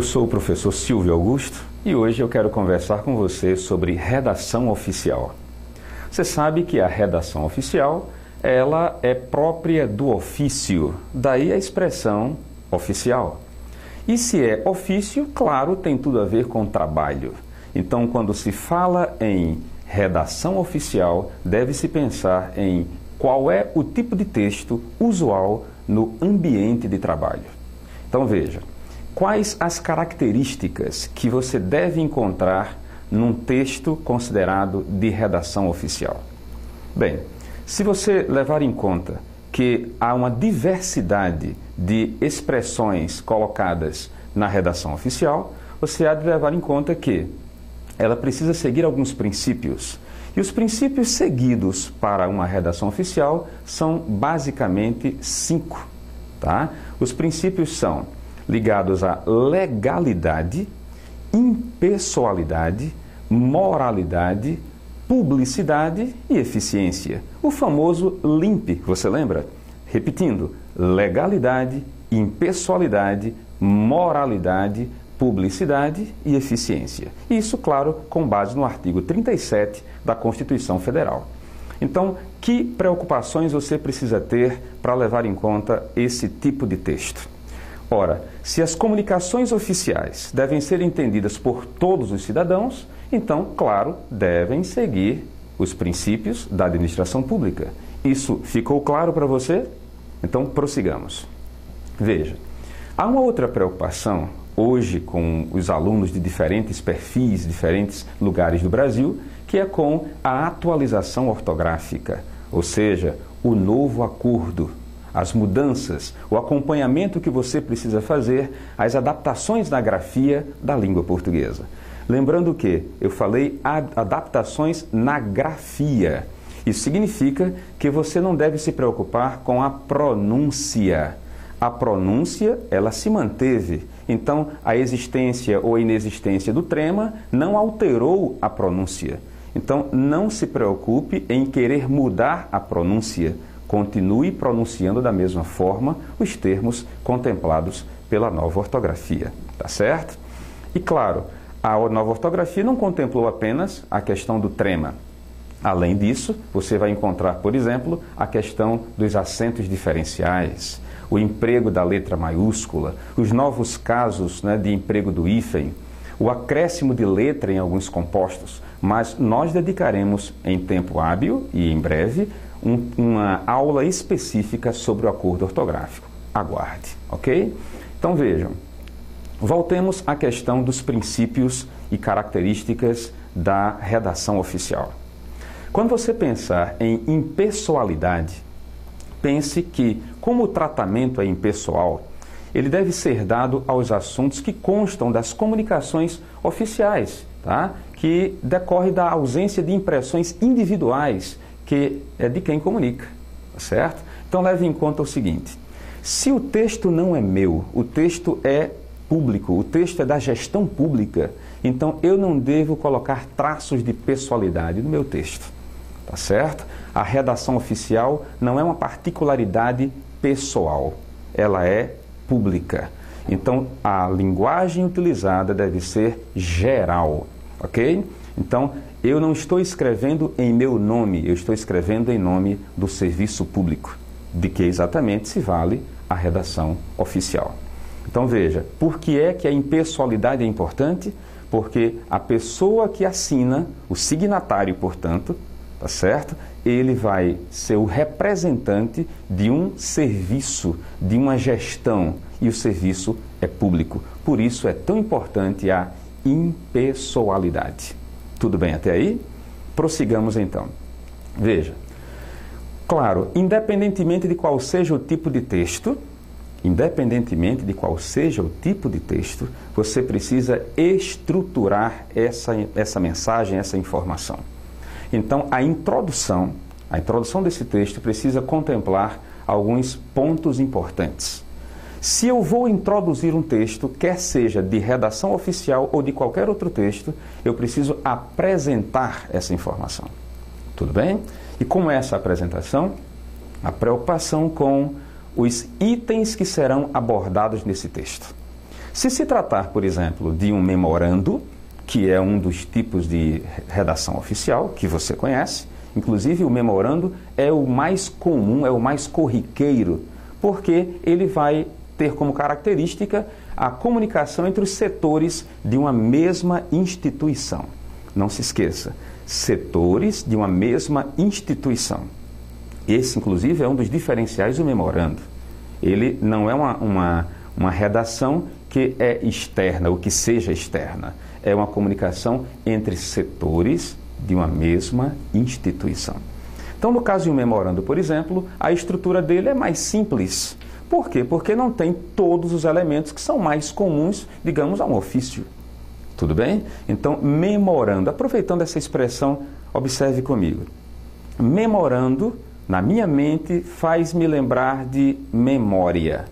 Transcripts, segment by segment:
Eu sou o professor Silvio Augusto e hoje eu quero conversar com você sobre redação oficial. Você sabe que a redação oficial, ela é própria do ofício, daí a expressão oficial. E se é ofício, claro, tem tudo a ver com trabalho. Então, quando se fala em redação oficial, deve-se pensar em qual é o tipo de texto usual no ambiente de trabalho. Então, veja, quais as características que você deve encontrar num texto considerado de redação oficial? Bem, se você levar em conta que há uma diversidade de expressões colocadas na redação oficial, você há de levar em conta que ela precisa seguir alguns princípios. E os princípios seguidos para uma redação oficial são basicamente 5. Tá? Os princípios são ligados à legalidade, impessoalidade, moralidade, publicidade e eficiência. O famoso LIMP, você lembra? Repetindo, legalidade, impessoalidade, moralidade, publicidade e eficiência. Isso, claro, com base no artigo 37 da Constituição Federal. Então, que preocupações você precisa ter para levar em conta esse tipo de texto? Ora, se as comunicações oficiais devem ser entendidas por todos os cidadãos, então, claro, devem seguir os princípios da administração pública. Isso ficou claro para você? Então, prossigamos. Veja, há uma outra preocupação hoje com os alunos de diferentes perfis, diferentes lugares do Brasil, que é com a atualização ortográfica, ou seja, o novo acordo, as mudanças, o acompanhamento que você precisa fazer, as adaptações na grafia da língua portuguesa. Lembrando que eu falei adaptações na grafia. Isso significa que você não deve se preocupar com a pronúncia. A pronúncia, ela se manteve. Então, a existência ou a inexistência do trema não alterou a pronúncia. Então, não se preocupe em querer mudar a pronúncia. Continue pronunciando da mesma forma os termos contemplados pela nova ortografia. Tá certo? E, claro, a nova ortografia não contemplou apenas a questão do trema. Além disso, você vai encontrar, por exemplo, a questão dos acentos diferenciais, o emprego da letra maiúscula, os novos casos, de emprego do hífen, o acréscimo de letra em alguns compostos. Mas nós dedicaremos em tempo hábil e em breve uma aula específica sobre o acordo ortográfico. Aguarde, ok? Então vejam, voltemos à questão dos princípios e características da redação oficial. Quando você pensar em impessoalidade, pense que, como o tratamento é impessoal, ele deve ser dado aos assuntos que constam das comunicações oficiais, tá? Que decorre da ausência de impressões individuais, que é de quem comunica, tá certo? Então leve em conta o seguinte: se o texto não é meu, o texto é público, o texto é da gestão pública, então eu não devo colocar traços de pessoalidade no meu texto. Tá certo? A redação oficial não é uma particularidade pessoal, ela é pública. Então, a linguagem utilizada deve ser geral, ok? Então, eu não estou escrevendo em meu nome, eu estou escrevendo em nome do serviço público, de que exatamente se vale a redação oficial. Então, veja, por que é que a impessoalidade é importante? Porque a pessoa que assina, o signatário, portanto, tá certo? Ele vai ser o representante de um serviço, de uma gestão, e o serviço é público. Por isso é tão importante a impessoalidade. Tudo bem até aí? Prossigamos então. Veja, claro, independentemente de qual seja o tipo de texto, você precisa estruturar essa mensagem, essa informação. Então, a introdução desse texto precisa contemplar alguns pontos importantes. Se eu vou introduzir um texto, quer seja de redação oficial ou de qualquer outro texto, eu preciso apresentar essa informação. Tudo bem? E como é essa apresentação? A preocupação com os itens que serão abordados nesse texto. Se tratar, por exemplo, de um memorando, que é um dos tipos de redação oficial que você conhece, inclusive o memorando é o mais comum, é o mais corriqueiro, porque ele vai ter como característica a comunicação entre os setores de uma mesma instituição. Não se esqueça, setores de uma mesma instituição. Esse, inclusive, é um dos diferenciais do memorando. Ele não é uma redação que é externa, ou que seja externa. É uma comunicação entre setores de uma mesma instituição. Então, no caso de um memorando, por exemplo, a estrutura dele é mais simples. Por quê? Porque não tem todos os elementos que são mais comuns, digamos, a um ofício. Tudo bem? Então, memorando, aproveitando essa expressão, observe comigo. Memorando, na minha mente, faz-me lembrar de memória.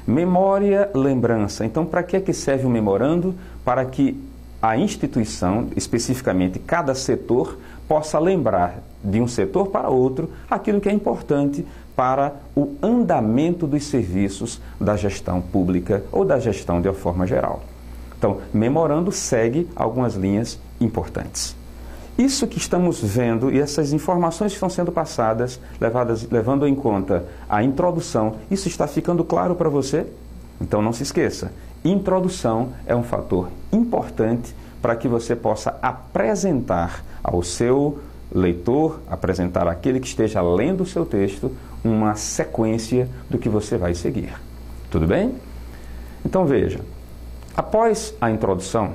Memória, lembrança. Então, para que serve o memorando? Para que a instituição, especificamente cada setor, possa lembrar de um setor para outro aquilo que é importante para o andamento dos serviços da gestão pública ou da gestão de uma forma geral. Então, memorando segue algumas linhas importantes. Isso que estamos vendo e essas informações que estão sendo passadas, levando em conta a introdução, isso está ficando claro para você? Então não se esqueça, introdução é um fator importante para que você possa apresentar ao seu leitor, apresentar àquele que esteja lendo o seu texto, uma sequência do que você vai seguir. Tudo bem? Então veja, após a introdução,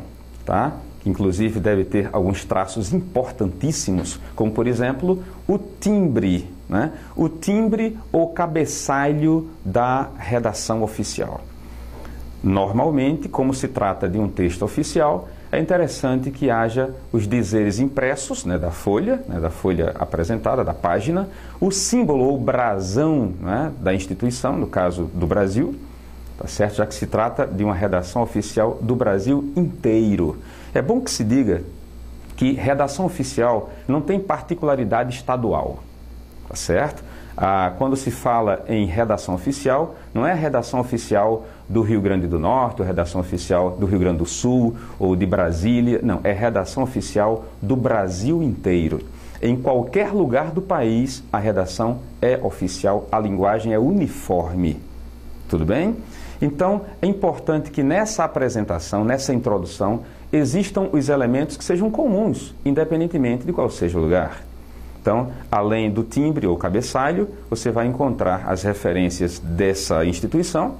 tá? Que inclusive deve ter alguns traços importantíssimos, como por exemplo o timbre, né? O timbre ou cabeçalho da redação oficial. Normalmente, como se trata de um texto oficial, é interessante que haja os dizeres impressos, né, da folha apresentada, da página, o símbolo ou brasão, né, da instituição, no caso do Brasil, tá certo? Já que se trata de uma redação oficial do Brasil inteiro. É bom que se diga que redação oficial não tem particularidade estadual, tá certo? Quando se fala em redação oficial, não é a redação oficial do Rio Grande do Norte, ou redação oficial do Rio Grande do Sul, ou de Brasília, não, é redação oficial do Brasil inteiro. Em qualquer lugar do país, a redação é oficial, a linguagem é uniforme. Tudo bem? Então, é importante que nessa apresentação, nessa introdução, existam os elementos que sejam comuns, independentemente de qual seja o lugar. Então, além do timbre ou cabeçalho, você vai encontrar as referências dessa instituição,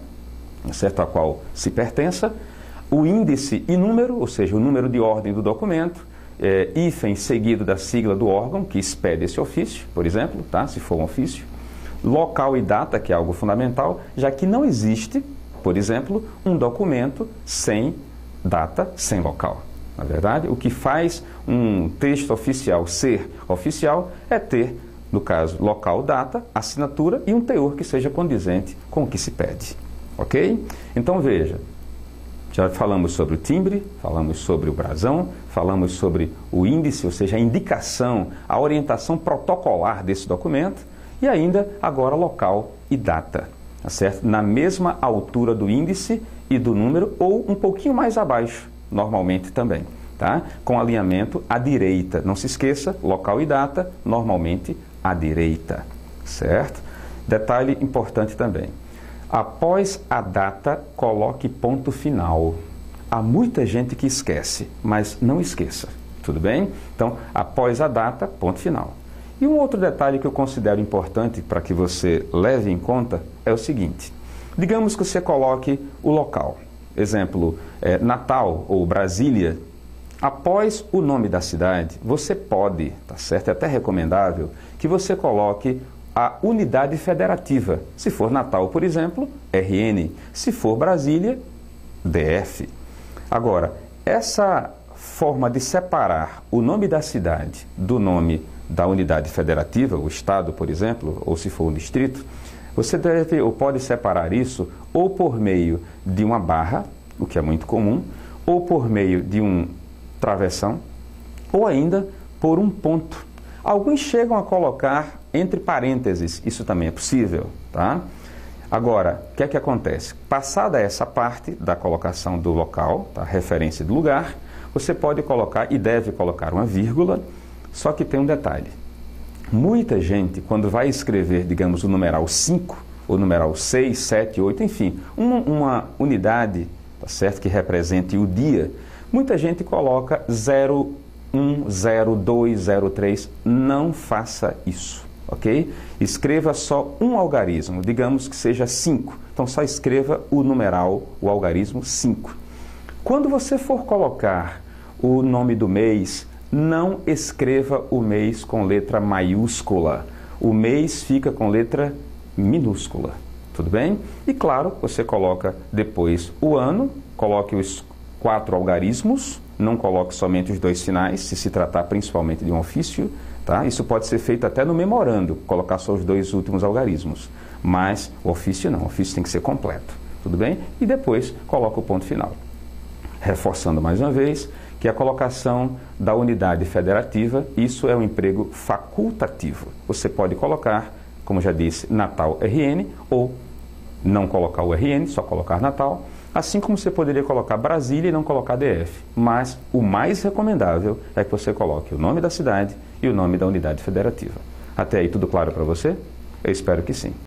certo, a qual se pertença, o índice e número, ou seja, o número de ordem do documento, hífen seguido da sigla do órgão que expede esse ofício, por exemplo, tá? Se for um ofício, local e data, que é algo fundamental, já que não existe, por exemplo, um documento sem data, sem local. Na verdade, o que faz um texto oficial ser oficial é ter, no caso, local, data, assinatura e um teor que seja condizente com o que se pede. Ok? Então veja, já falamos sobre o timbre, falamos sobre o brasão, falamos sobre o índice, ou seja, a indicação, a orientação protocolar desse documento e ainda agora local e data, tá certo? Na mesma altura do índice e do número ou um pouquinho mais abaixo, normalmente também, tá? Com alinhamento à direita. Não se esqueça, local e data, normalmente à direita, certo? Detalhe importante também. Após a data, coloque ponto final. Há muita gente que esquece, mas não esqueça, tudo bem? Então, após a data, ponto final. E um outro detalhe que eu considero importante para que você leve em conta é o seguinte. Digamos que você coloque o local. Exemplo, Natal ou Brasília. Após o nome da cidade, você pode, tá certo? É até recomendável que você coloque a unidade federativa. Se for Natal, por exemplo, RN. Se for Brasília, DF. Agora, essa forma de separar o nome da cidade do nome da unidade federativa, o estado, por exemplo, ou se for um distrito, você deve ou pode separar isso ou por meio de uma barra, o que é muito comum, ou por meio de um travessão, ou ainda por um ponto. Alguns chegam a colocar entre parênteses, isso também é possível, tá? Agora, o que é que acontece? Passada essa parte da colocação do local, da referência do lugar, você pode colocar e deve colocar uma vírgula, só que tem um detalhe. Muita gente, quando vai escrever, digamos, o numeral 5, ou numeral 6, 7, 8, enfim, uma unidade, tá certo, que represente o dia, muita gente coloca 0, 1, 0, 2, 0, 3. Não faça isso, ok? Escreva só um algarismo, digamos que seja 5. Então, só escreva o numeral, o algarismo 5. Quando você for colocar o nome do mês, não escreva o mês com letra maiúscula. O mês fica com letra minúscula, tudo bem? E claro, você coloca depois o ano, coloque os 4 algarismos, não coloque somente os 2 finais, se tratar principalmente de um ofício, tá? Isso pode ser feito até no memorando, colocar só os 2 últimos algarismos, mas o ofício não, o ofício tem que ser completo, tudo bem? E depois coloca o ponto final. Reforçando mais uma vez que a colocação da unidade federativa, isso é um emprego facultativo. Você pode colocar, como já disse, Natal RN, ou não colocar o RN, só colocar Natal, assim como você poderia colocar Brasília e não colocar DF. Mas o mais recomendável é que você coloque o nome da cidade e o nome da unidade federativa. Até aí tudo claro para você? Eu espero que sim.